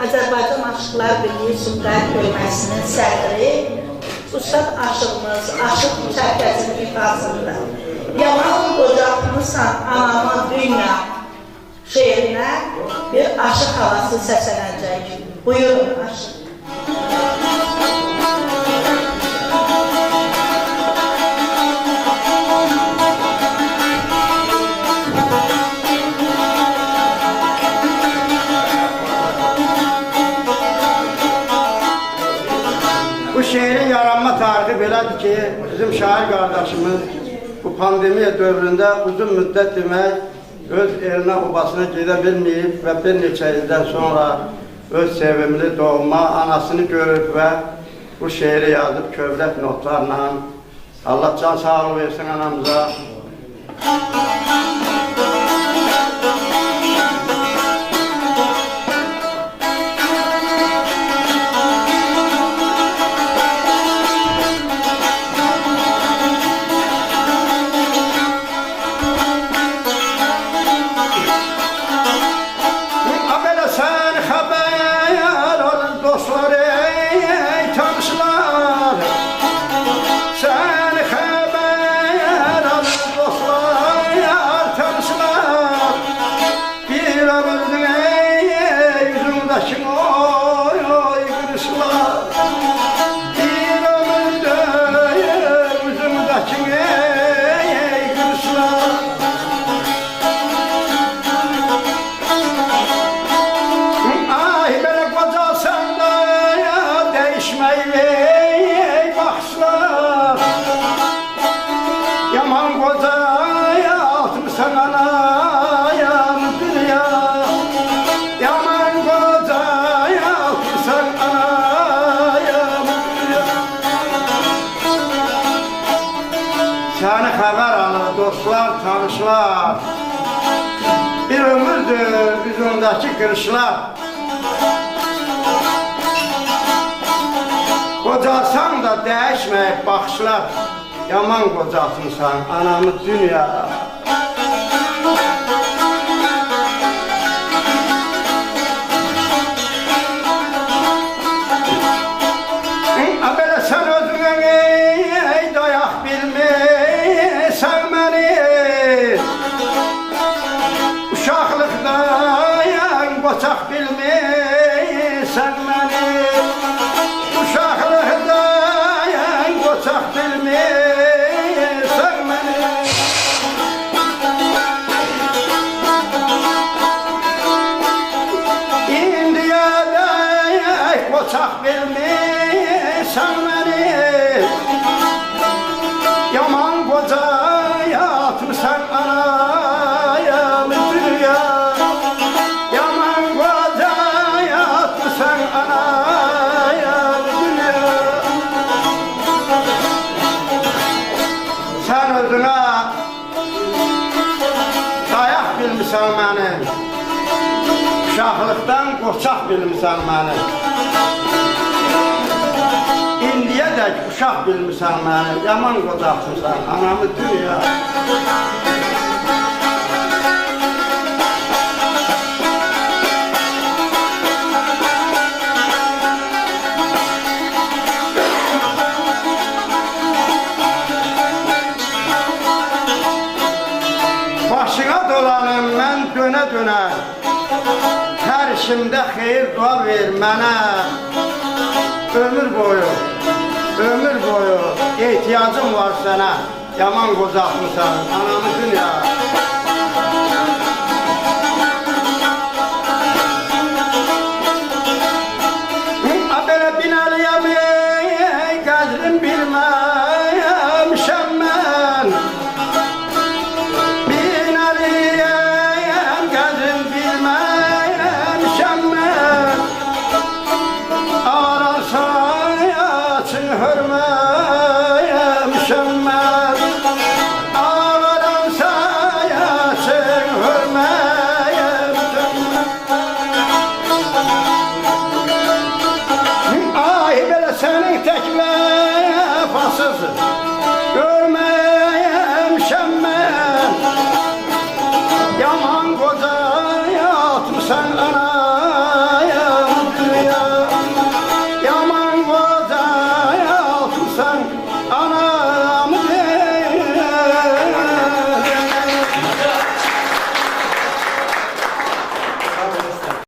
Azərbaycan Aşıqlar Birliyi Sumqayıt bölməsinin sədri, Ustad aşığımız, aşıq çərkəsinin ifasında Yaman qocatmısan anama dünya şeirinə bir aşıq havası səslənəcək. Buyurun aşıq. Bu şehrin yaranma tarihi belədir ki, bizim şair qardaşımız bu pandemiya dövründə uzun müddət demək öz elinə, obasına gedə bilməyib və bir neçə ildən sonra öz sevimli doğma anasını görüb və bu şeiri yazıb kövrək notlarla. Allah can sağlığı versin anamıza. Səni xəbər alır dostlar, tanışlar. Bir ömürdür üzündəki qırışlar. Qocasan da dəyişməyib baxışlar. Yaman qocatmısan anamı dünya. Belə sən özünə dayaq bilmirsən məni. Uşaqlıqdan qoçaq bilmirsən məni. Uşaqlıqdan qoçaq bilmirsən məni. İndiyədək qoçaq bilmirsən məni. Yaman qoca yatmışsan anayam dünya. Yaman qoca yatmışsan anayam dünya. Sen özüne dayaq bilmişsən məni. Uşaqlıqdan qoçaq bilmişsən məni. İndiyədək uşaq bilmişsən məni. Yaman qocaqsınsan anamı dünya. Başına dolanım mən dönə-dönə. Hər işimdə xeyir dua ver mənə. Ömür boyu ehtiyacım var sənə. Yaman qocaqmısan anamı dünya. Belə binəliyəm qədrim bilməmişəm mən. Binəliyəm qədrim bilməmişəm mən. Arasan açın hörməmişəm mən. Arasan açın hörməmişəm mən. Ay belə sənin tək vəfasız